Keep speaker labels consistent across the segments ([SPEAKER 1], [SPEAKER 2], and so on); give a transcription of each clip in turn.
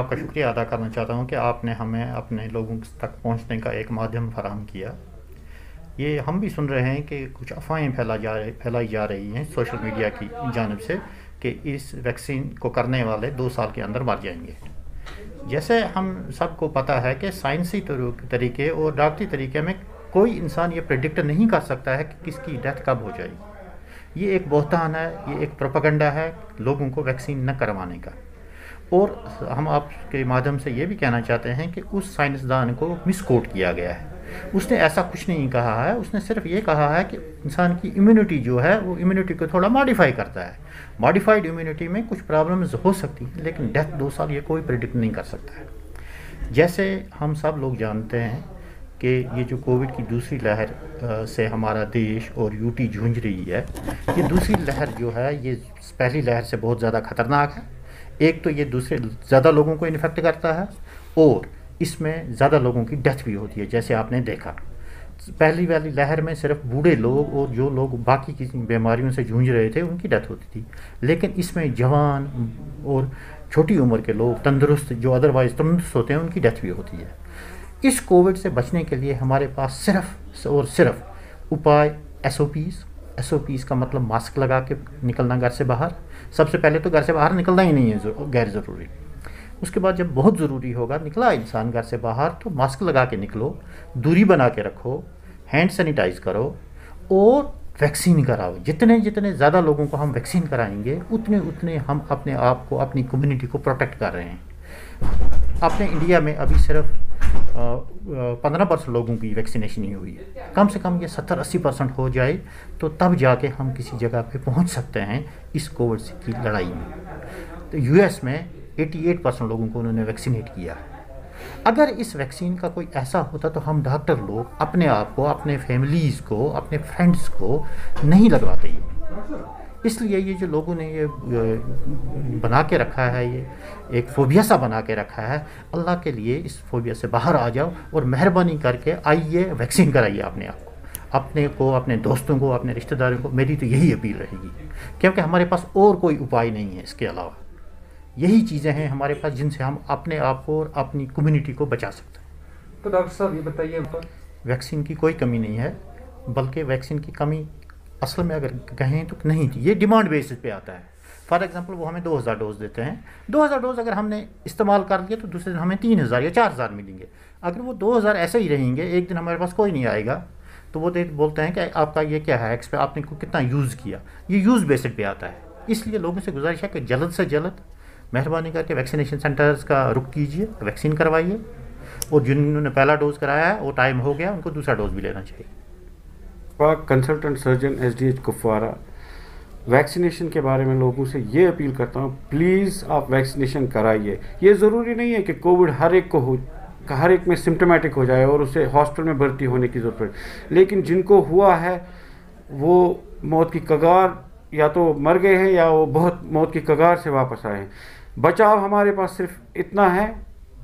[SPEAKER 1] آپ کا شکریہ ادا کرنا چاہتا ہوں کہ آپ نے ہمیں اپنے لوگوں تک پہنچنے کا ایک مادھیم فراہم کیا. یہ ہم بھی سن رہے ہیں کہ کچھ افواہیں پھیلائی جا رہی ہیں سوشل میڈیا کی جانب سے کہ اس ویکسین کو کرنے والے 2 سال کے اندر مر جائیں گے. جیسے ہم سب کو پتہ ہے کہ سائنسی طریقے اور ڈاکٹری طریقے میں کوئی انسان یہ پریڈکٹ نہیں کر سکتا ہے کہ کس کی ڈیتھ کب ہو جائے. یہ ایک بہتان ہے, یہ ایک پروپیگنڈا ہے لوگوں کو ویکسین نہ کروانے کا. اور ہم آپ کے مادھیم سے یہ بھی کہنا چاہتے ہیں کہ اس سائنسدان کو مس کوٹ کیا گیا ہے. اس نے ایسا کچھ نہیں کہا ہے, اس نے صرف یہ کہا ہے کہ انسان کی امیونٹی جو ہے وہ امیونٹی کو تھوڑا ماڈیفائی کرتا ہے. ماڈیفائڈ امیونٹی میں کچھ پرابلمز ہو سکتی ہیں, لیکن ڈیتھ 2 سال یہ کوئی پریڈکٹ نہیں کر سکتا ہے. جیسے ہم سب لوگ جانتے ہیں کہ یہ جو کووڈ کی دوسری لہر سے ہمارا دیش اور یوٹی جھونج رہی ہے, یہ دوسری لہر جو ہے یہ پہلی لہر سے بہت زیادہ خطرناک ہے. ایک تو یہ دوسرے زیادہ لوگوں کو انفیکٹ کرتا ہے اور اس میں زیادہ لوگوں کی ڈیتھ بھی ہوتی ہے. جیسے آپ نے دیکھا پہلی والی لہر میں صرف بوڑھے لوگ اور جو لوگ باقی کسی بیماریوں سے جھونج رہے تھے ان کی ڈیتھ ہوتی تھی, لیکن اس میں جوان اور چھوٹی عمر کے لوگ تندرست جو ادروائز تندرست ہوتے ہیں ان کی ڈیتھ بھی ہوتی ہے. اس کووڈ سے بچنے کے لیے ہمارے پاس صرف اور صرف اپائے ایس او پیز کا مطلب ماسک لگا کے نکلنا گھر سے باہر. سب سے پہلے تو گھر سے باہر نکلنا ہی نہیں ہے غیر ضروری. اس کے بعد جب بہت ضروری ہوگا نکلا انسان گھر سے باہر تو ماسک لگا کے نکلو, دوری بنا کے رکھو, ہینڈ سینیٹائز کرو اور ویکسین کراؤ. جتنے زیادہ لوگوں کو ہم ویکسین کرائیں گے اتنے ہم اپنے آپ کو اپنی کمیونٹی کو پروٹیکٹ کر رہے ہیں. اپنے انڈیا میں ابھی صرف 15% لوگوں کی ویکسینیشن ہی ہوئی ہے. کم سے کم یہ 70-80% ہو جائے تو تب جا کے ہم کسی جگہ پہ پہنچ سکتے ہیں اس کووڈ کی لڑائی میں. تو US میں 88% لوگوں کو انہوں نے ویکسینیٹ کیا ہے. اگر اس ویکسین کا کوئی ایسا ہوتا تو ہم ڈاکٹر لوگ اپنے آپ کو, اپنے فیملیز کو, اپنے فرینڈس کو نہیں لگواتے. اس لیے یہ جو لوگوں نے یہ بنا کے رکھا ہے, یہ ایک فوبیا سا بنا کے رکھا ہے, اللہ کے لیے اس فوبیا سے باہر آ جاؤ اور مہربانی کر کے آئیے ویکسین کرائیے اپنے کو, اپنے دوستوں کو, اپنے رشتہ داروں کو. میری تو یہی اپیل رہے گی کیونکہ ہمارے پاس اور کوئی اپائے نہیں ہے اس کے علاوہ. یہی چیزیں ہیں ہمارے پاس جن سے ہم اپنے آپ کو اور اپنی کمیونٹی کو بچا سکتے ہیں.
[SPEAKER 2] تو ڈاکٹر صاحب یہ بتائیے,
[SPEAKER 1] ویکسین کی کوئی کمی نہیں ہے, بلکہ ویکسین کی کمی اصل میں اگر کہیں تو نہیں تھی. یہ ڈیمانڈ بیسس پہ آتا ہے. فار ایگزامپل وہ ہمیں 2000 ڈوز دیتے ہیں. 2000 ڈوز اگر ہم نے استعمال کر لیا تو دوسرے دن ہمیں 3000 یا 4000 ملیں گے. اگر وہ 2000 ایسے ہی رہیں گے, ایک دن ہمارے پاس کوئی نہیں آئے گا, تو وہ بولتے ہیں کہ آپ کا یہ کیا ہے, آپ نے کتنا یوز کیا. یہ یوز بیسڈ پہ آتا ہے. اس لیے لوگوں سے گزارش ہے کہ جلد سے جلد مہربانی کر کے ویکسینیشن سینٹرز کا رخ کیجیے, ویکسین کروائیے, اور جنہوں نے پہلا ڈوز کرایا ہے وہ ٹائم ہو گیا, ان کو دوسرا ڈوز بھی لینا چاہیے.
[SPEAKER 2] Consultant surgeon SDH Kupwara, vaccination کے بارے میں لوگوں سے یہ اپیل کرتا ہوں, پلیز آپ ویکسینیشن کرائیے. یہ ضروری نہیں ہے کہ کووڈ ہر ایک میں سمٹمیٹک ہو جائے اور اسے ہاسپٹل میں بھرتی ہونے کی ضرورت پڑے, لیکن جن کو ہوا ہے وہ موت کی کگار یا تو مر گئے ہیں یا وہ بہت موت کی کگار سے واپس آئے ہیں. بچاؤ ہمارے پاس صرف اتنا ہے,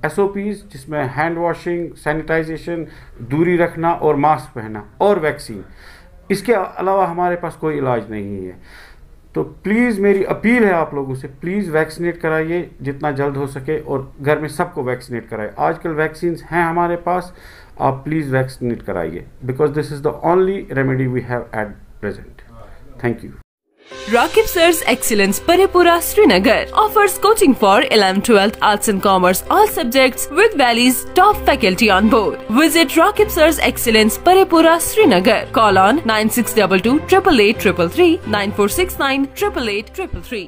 [SPEAKER 2] SOPs جس میں ہینڈ واشنگ, سینیٹائزیشن, دوری رکھنا اور ماسک پہننا اور ویکسین. اس کے علاوہ ہمارے پاس کوئی علاج نہیں ہے. تو پلیز میری اپیل ہے آپ لوگوں سے, پلیز ویکسینیٹ کرائیے جتنا جلد ہو سکے, اور گھر میں سب کو ویکسینیٹ کرائیے. آج کل ویکسینز ہیں ہمارے پاس, آپ پلیز ویکسینیٹ کرائیے, because this is the only remedy we have at present. Thank you.
[SPEAKER 3] Rakib Sir's Excellence Parepura Srinagar offers coaching for 11th 12th Arts and Commerce all subjects with Valley's top faculty on board. Visit Rakib Sir's Excellence Parepura Srinagar. Call on 9622 888 333 9469 888 333.